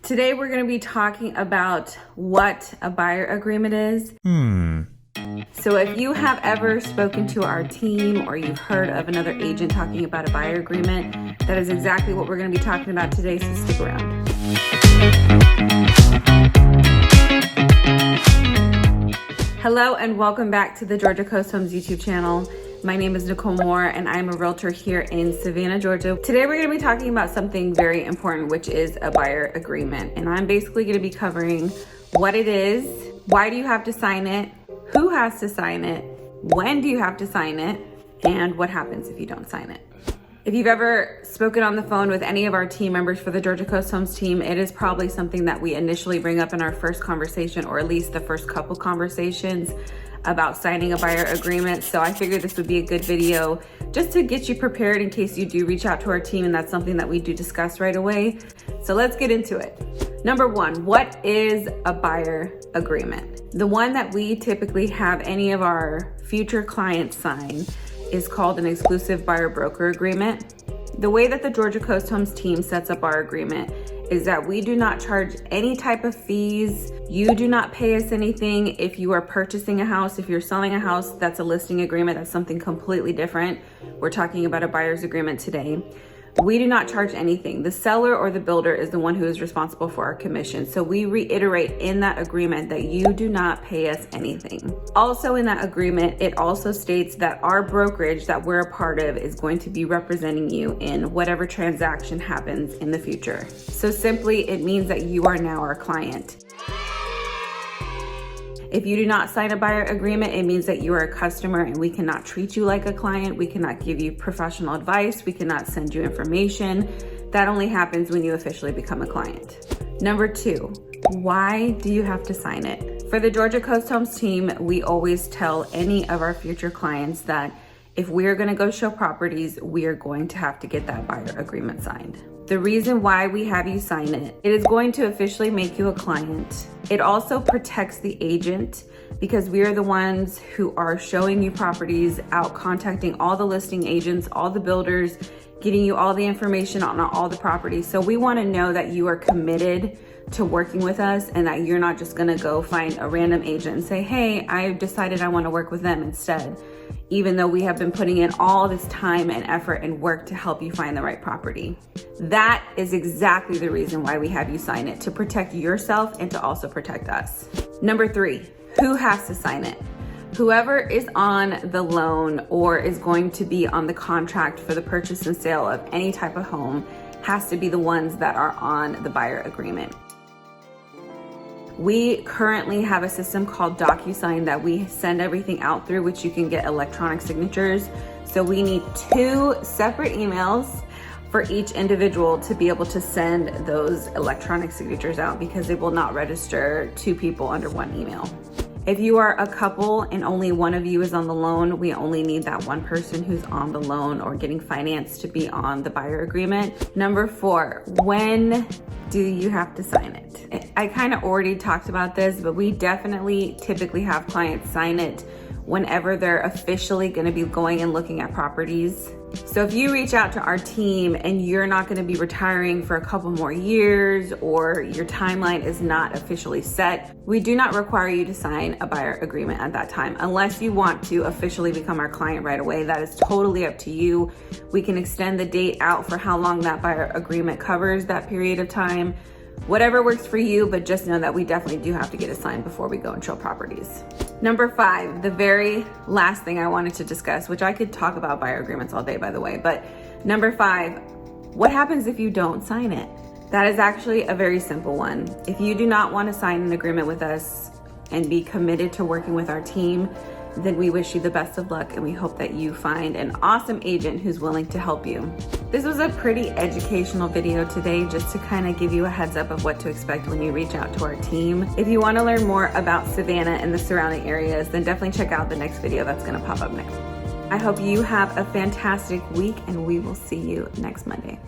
Today we're going to be talking about what a buyer agreement is. So if you have ever spoken to our team or you've heard of another agent talking about a buyer agreement, that is exactly what we're going to be talking about today, so stick around. Hello and welcome back to the Georgia Coast Homes YouTube channel. My name is Nicole Moore and I'm a realtor here in Savannah, Georgia. Today we're going to be talking about something very important, which is a buyer agreement. And I'm basically going to be covering what it is, why do you have to sign it, who has to sign it, when do you have to sign it, and what happens if you don't sign it. If you've ever spoken on the phone with any of our team members for the Georgia Coast Homes team, it is probably something that we initially bring up in our first conversation, or at least the first couple conversations about signing a buyer agreement. So I figured this would be a good video just to get you prepared in case you do reach out to our team, and that's something that we do discuss right away. So let's get into it. Number one, what is a buyer agreement? The one that we typically have any of our future clients sign is called an exclusive buyer broker agreement. The way that the Georgia Coast Homes team sets up our agreement is that we do not charge any type of fees. You do not pay us anything. If you are purchasing a house, if you're selling a house, that's a listing agreement. That's something completely different. We're talking about a buyer's agreement today. We do not charge anything. The seller or the builder is the one who is responsible for our commission. So we reiterate in that agreement that you do not pay us anything. Also in that agreement, it also states that our brokerage that we're a part of is going to be representing you in whatever transaction happens in the future. So simply, it means that you are now our client. If you do not sign a buyer agreement, it means that you are a customer and we cannot treat you like a client. We cannot give you professional advice. We cannot send you information. That only happens when you officially become a client. Number two, why do you have to sign it? For the Georgia Coast Homes team, we always tell any of our future clients that if we are going to go show properties, we are going to have to get that buyer agreement signed. The reason why we have you sign it is going to officially make you a client. It also protects the agent because we are the ones who are showing you properties, out contacting all the listing agents, all the builders, getting you all the information on all the properties. So we want to know that you are committed to working with us and that you're not just going to go find a random agent and say, hey, I've decided I want to work with them instead, even though we have been putting in all this time and effort and work to help you find the right property. That is exactly the reason why we have you sign it, to protect yourself and to also protect us. Number three, who has to sign it? Whoever is on the loan or is going to be on the contract for the purchase and sale of any type of home has to be the ones that are on the buyer agreement. We currently have a system called DocuSign that we send everything out through, which you can get electronic signatures. So we need 2 separate emails for each individual to be able to send those electronic signatures out, because it will not register 2 people under 1 email. If you are a couple and only one of you is on the loan, we only need that one person who's on the loan or getting financed to be on the buyer agreement. Number 4, when do you have to sign it? I kind of already talked about this, but we definitely typically have clients sign it whenever they're officially going to be going and looking at properties. So if you reach out to our team and you're not going to be retiring for a couple more years, or your timeline is not officially set, we do not require you to sign a buyer agreement at that time unless you want to officially become our client right away. That is totally up to you. We can extend the date out for how long that buyer agreement covers that period of time. Whatever works for you, but just know that we definitely do have to get it signed before we go and show properties. Number 5, the very last thing I wanted to discuss, which I could talk about buyer agreements all day, by the way, but number 5, what happens if you don't sign it? That is actually a very simple one. If you do not want to sign an agreement with us and be committed to working with our team, then we wish you the best of luck and we hope that you find an awesome agent who's willing to help you. This was a pretty educational video today, just to kind of give you a heads up of what to expect when you reach out to our team. If you want to learn more about Savannah and the surrounding areas, then definitely check out the next video that's going to pop up next. I hope you have a fantastic week and we will see you next Monday.